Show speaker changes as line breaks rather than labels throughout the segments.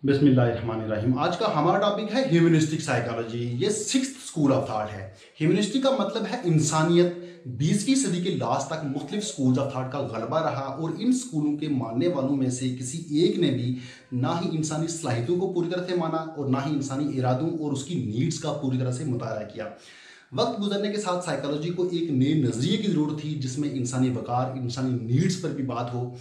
बिस्मिल्लाहिर्रहमानिर्रहीम। आज का हमारा टॉपिक है ह्यूमनिस्टिक साइकोलॉजी। ये 6th स्कूल ऑफ थॉट है। ह्यूमनिस्टिक का मतलब है इंसानियत। 20वीं सदी के लास्ट तक मुख्तलिफ स्कूल ऑफ थॉट का गलबा रहा और इन स्कूलों के मानने वालों में से किसी एक ने भी ना ही इंसानी सलाहियतों को पूरी तरह से माना और ना ही इंसानी इरादों और उसकी नीड्स का पूरी तरह से मुताला किया। वक्त गुजरने के साथ साइकोलॉजी को एक नए नज़रिए की ज़रूरत थी जिसमें इंसानी वकार, इंसानी नीड्स पर भी बात हो।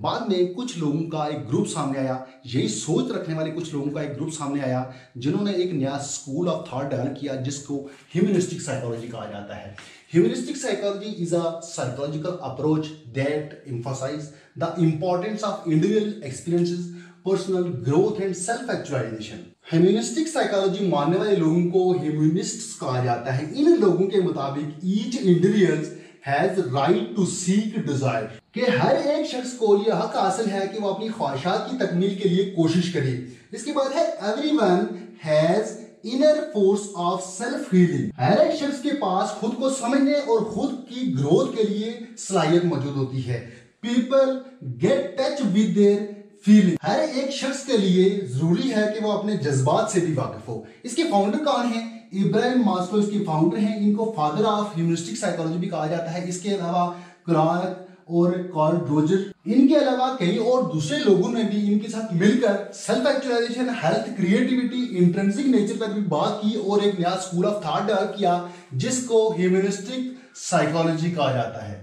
बाद में कुछ लोगों का एक ग्रुप सामने आया, यही सोच रखने वाले कुछ लोगों का एक ग्रुप सामने आया जिन्होंने एक नया स्कूल ऑफ थॉट डेवलप किया जिसको ह्यूमनिस्टिक साइकोलॉजी कहा जाता है। Humanistic psychology is a psychological approach that emphasize the importance of individual experiences, personal growth and self actualization. Humanistic psychology मानने वाले लोगों को ह्यूमनिस्ट्स कहा जाता है। इन लोगों के मुताबिक each individual has right to seek desire, कि हर एक शख्स को यह हक हासिल है कि वो अपनी ख्वाहिशात की तकमील के लिए कोशिश करे। इसके बाद है everyone has inner force of self healing. हर एक शख्स के पास खुद को समझने और खुद की ग्रोथ के लिए सलाहियत मौजूद होती है। People get touch with their feeling. हर एक शख्स के लिए जरूरी है कि वो अपने जज्बात से भी वाकिफ हो। इसके फाउंडर कौन है? इब्राहिम मास्लो इसके फाउंडर हैं। इनको फादर ऑफ ह्यूमनिस्टिक साइकोलॉजी भी कहा जाता है। इसके अलावा क्लार्क और कार्ल रोजर, इनके अलावा कई और दूसरे लोगों ने भी इनके साथ मिलकर self actualization, health, creativity, intrinsic nature पर भी बात की और एक नया स्कूल ऑफ थॉट डेवलप किया जिसको ह्यूमनिस्टिक साइकोलॉजी कहा जाता है।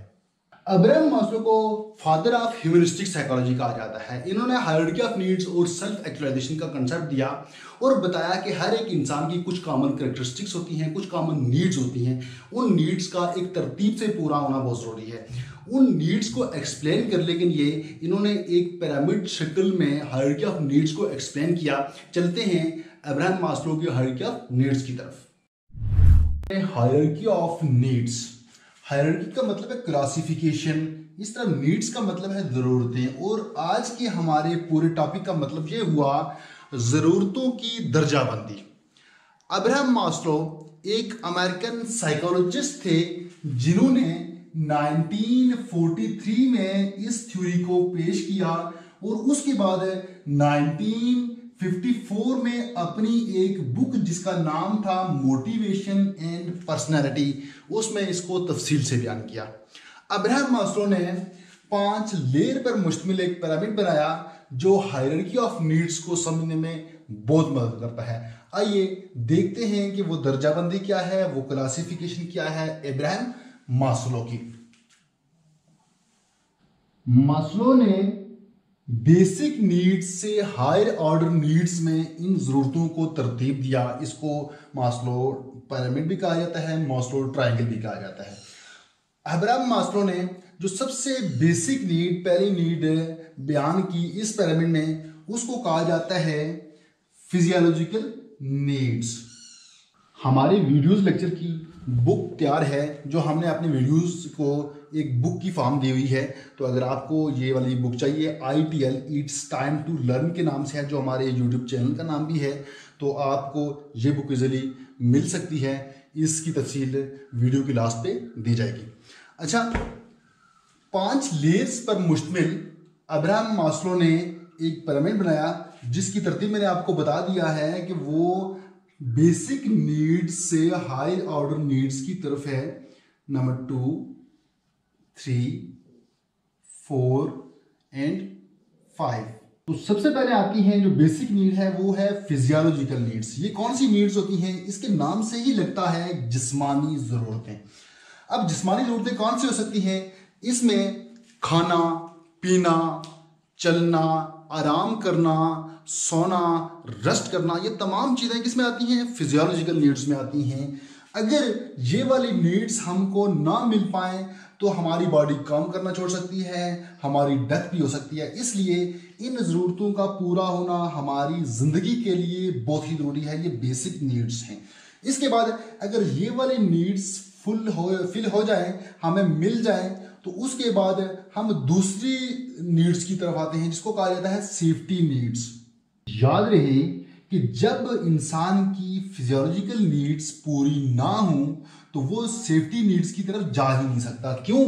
अब्राहम मास्लो को फादर ऑफ ह्यूमनिस्टिक साइकोलॉजी कहा जाता है। इन्होंने हायरार्की ऑफ नीड्स और सेल्फ एक्चुअलाइजेशन का कंसेप्ट दिया और बताया कि हर एक इंसान की कुछ कॉमन कैरेक्टरिस्टिक्स होती हैं, कुछ कॉमन नीड्स होती हैं। उन नीड्स का एक तरतीब से पूरा होना बहुत ज़रूरी है। उन नीड्स को एक्सप्लेन करने के लिए इन्होंने एक पिरामिड शक्ल में हायरार्की ऑफ नीड्स को एक्सप्लेन किया। चलते हैं अब्राहम मास्लो की हायरार्की ऑफ नीड्स की तरफ। हायरार्की ऑफ नीड्स, हायरार्की का मतलब है क्लासिफिकेशन, इस तरह नीड्स का मतलब है ज़रूरतें। और आज के हमारे पूरे टॉपिक का मतलब ये हुआ ज़रूरतों की दर्जाबंदी। अब्राहम मास्लो एक अमेरिकन साइकोलॉजिस्ट थे जिन्होंने 1943 में इस थ्योरी को पेश किया और उसके बाद 1954 में अपनी एक बुक जिसका नाम था मोटिवेशन एंड पर्सनैलिटी, उसमें इसको तफसील से बयान किया। अब्राहम मास्लो ने 5 लेयर पर मुश्तमिल एक पिरामिड बनाया जो हायरार्की ऑफ नीड्स को समझने में बहुत मदद करता है। आइए देखते हैं कि वो दर्जाबंदी क्या है, वो क्लासिफिकेशन क्या है अब्राहम मास्लो की। मास्लो ने बेसिक नीड्स से हायर ऑर्डर नीड्स में इन जरूरतों को तरतीब दिया। इसको मास्लो पिरामिड भी कहा जाता है, मास्लो ट्रायंगल भी कहा जाता है। अब्राहम मास्लो ने जो सबसे बेसिक नीड, पहली नीड बयान की इस पिरामिड में, उसको कहा जाता है फिजियोलॉजिकल नीड्स। हमारे वीडियोस लेक्चर की बुक तैयार है जो हमने अपने वीडियोस को एक बुक की फॉर्म दी हुई है। तो अगर आपको ये वाली बुक चाहिए, ITL it's time to learn के नाम से है, जो हमारे यूट्यूब चैनल का नाम भी है, तो आपको ये बुक इजीली मिल सकती है। इसकी तफसील वीडियो की लास्ट पे दी जाएगी। अच्छा, 5 लेयर्स पर मुश्तमिल अब्राहम मास्लो ने एक पिरामिड बनाया जिसकी तरतीब मैंने आपको बता दिया है कि वो बेसिक नीड्स से हाई ऑर्डर नीड्स की तरफ है। Number 2, 3, 4 and 5। तो सबसे पहले आपकी हैं जो बेसिक नीड है वो है फिजियोलॉजिकल नीड्स। ये कौन सी नीड्स होती हैं? इसके नाम से ही लगता है जिस्मानी ज़रूरतें। अब जिस्मानी ज़रूरतें कौन सी हो सकती हैं? इसमें खाना, पीना, चलना, आराम करना, सोना, रेस्ट करना, ये तमाम चीज़ें किसमें आती हैं? फिजियोलॉजिकल नीड्स में आती हैं। अगर ये वाली नीड्स हमको ना मिल पाए तो हमारी बॉडी काम करना छोड़ सकती है, हमारी डेथ भी हो सकती है। इसलिए इन ज़रूरतों का पूरा होना हमारी ज़िंदगी के लिए बहुत ही ज़रूरी है। ये बेसिक नीड्स हैं। इसके बाद अगर ये वाली नीड्स फिल हो जाए, हमें मिल जाए, तो उसके बाद हम दूसरी नीड्स की तरफ आते हैं जिसको कहा जाता है सेफ्टी नीड्स। याद रहे कि जब इंसान की फिजियोलॉजिकल नीड्स पूरी ना हो तो वो सेफ्टी नीड्स की तरफ जा ही नहीं सकता। क्यों?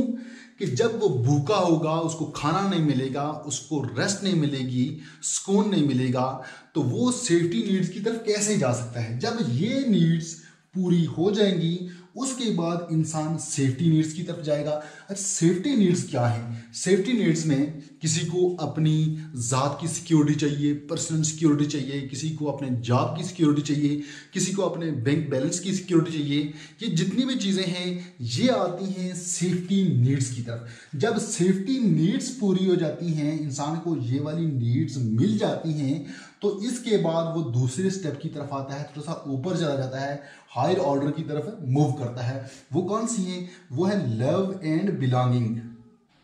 कि जब वो भूखा होगा, उसको खाना नहीं मिलेगा, उसको रेस्ट नहीं मिलेगी, सुकून नहीं मिलेगा, तो वो सेफ्टी नीड्स की तरफ कैसे जा सकता है। जब ये नीड्स पूरी हो जाएंगी उसके बाद इंसान सेफ्टी नीड्स की तरफ जाएगा। अच्छा, सेफ्टी नीड्स क्या है? सेफ्टी नीड्स में किसी को अपनी ज़ात की सिक्योरिटी चाहिए, पर्सनल सिक्योरिटी चाहिए, किसी को अपने जॉब की सिक्योरिटी चाहिए, किसी को अपने बैंक बैलेंस की सिक्योरिटी चाहिए। ये जितनी भी चीज़ें हैं ये आती हैं सेफ्टी नीड्स की तरफ। जब सेफ्टी नीड्स पूरी हो जाती हैं, इंसान को ये वाली नीड्स मिल जाती हैं, तो इसके बाद वो दूसरे स्टेप की तरफ आता है, थोड़ा सा ऊपर चला जाता है, हायर ऑर्डर की तरफ मूव करता है। वो कौन सी है? वो है लव एंड बिलोंगिंग।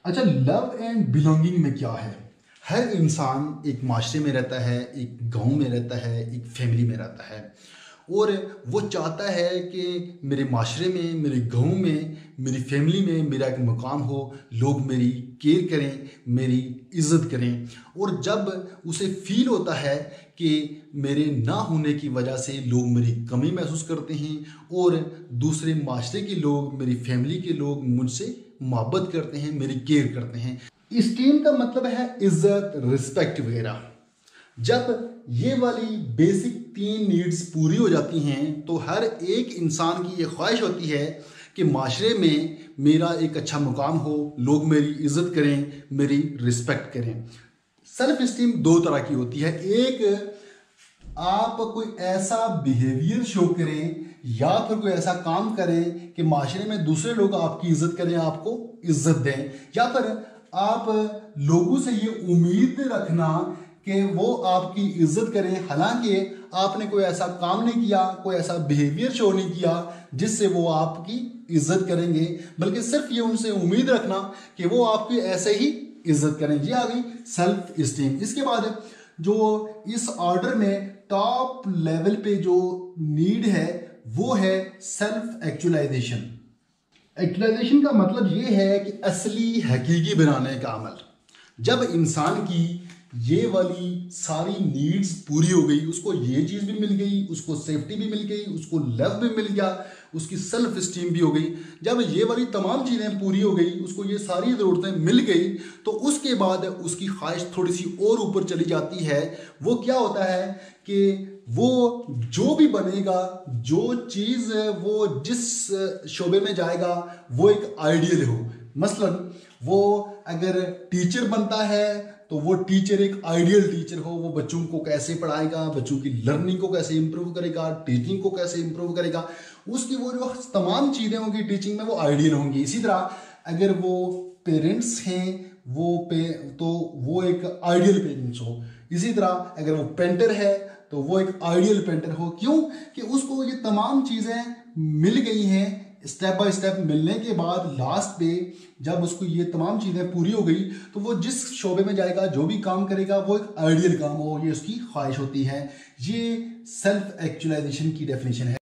अच्छा, लव एंड बिलोंगिंग में क्या है? हर इंसान एक माशरे में रहता है, एक गांव में रहता है, एक फैमिली में रहता है, और वो चाहता है कि मेरे माशरे में, मेरे गांव में, मेरी फैमिली में मेरा एक मुकाम हो, लोग मेरी केयर करें, मेरी इज्जत करें। और जब उसे फील होता है कि मेरे ना होने की वजह से लोग मेरी कमी महसूस करते हैं और दूसरे माशरे के लोग, मेरी फैमिली के लोग मुझसे मोहब्बत करते हैं, मेरी केयर करते हैं। इस्टीम का मतलब है इज्जत, रिस्पेक्ट वगैरह। जब ये वाली बेसिक 3 नीड्स पूरी हो जाती हैं तो हर एक इंसान की ये ख्वाहिश होती है कि माशरे में मेरा एक अच्छा मुकाम हो, लोग मेरी इज्जत करें, मेरी रिस्पेक्ट करें। सेल्फ इस्टीम 2 तरह की होती है। एक, आप कोई ऐसा बिहेवियर शो करें या फिर कोई ऐसा काम करें कि माशरे में दूसरे लोग आपकी इज्जत करें, आपको इज्जत दें, या फिर आप लोगों से ये उम्मीद रखना कि वो आपकी इज्जत करें, हालांकि आपने कोई ऐसा काम नहीं किया, कोई ऐसा बिहेवियर शो नहीं किया जिससे वो आपकी इज्जत करेंगे, बल्कि सिर्फ ये उनसे उम्मीद रखना कि वो आपकी ऐसे ही इज्जत करें। ये आ गई सेल्फ इस्टीम। इसके बाद जो इस ऑर्डर में टॉप लेवल पे जो नीड है वो है सेल्फ एक्चुअलाइजेशन। एक्चुअलाइजेशन का मतलब ये है कि असली हकीकी बनाने का अमल। जब इंसान की ये वाली सारी नीड्स पूरी हो गई, उसको ये चीज़ भी मिल गई, उसको सेफ्टी भी मिल गई, उसको लव भी मिल गया, उसकी सेल्फ स्टीम भी हो गई। जब ये वाली तमाम चीज़ें पूरी हो गई, उसको ये सारी ज़रूरतें मिल गई, तो उसके बाद उसकी ख्वाहिश थोड़ी सी और ऊपर चली जाती है। वो क्या होता है कि वो जो भी बनेगा, जो चीज़ वो जिस शोबे में जाएगा वो एक आइडियल हो। मसलन वो अगर टीचर बनता है तो वो टीचर एक आइडियल टीचर हो, वो बच्चों को कैसे पढ़ाएगा, बच्चों की लर्निंग को कैसे इंप्रूव करेगा, टीचिंग को कैसे इंप्रूव करेगा, उसकी वो जो तमाम चीज़ें होंगी टीचिंग में वो आइडियल होंगी। इसी तरह अगर वो पेरेंट्स हैं तो वो एक आइडियल पेरेंट्स हो। इसी तरह अगर वो पेंटर है तो वो एक आइडियल पेंटर हो। क्यों? कि उसको ये तमाम चीज़ें मिल गई हैं। स्टेप बाय स्टेप मिलने के बाद लास्ट पे जब उसको ये तमाम चीज़ें पूरी हो गई तो वो जिस शोबे में जाएगा, जो भी काम करेगा, वो एक आइडियल काम हो, ये उसकी ख्वाहिश होती है। ये सेल्फ एक्चुअलाइजेशन की डेफिनेशन है।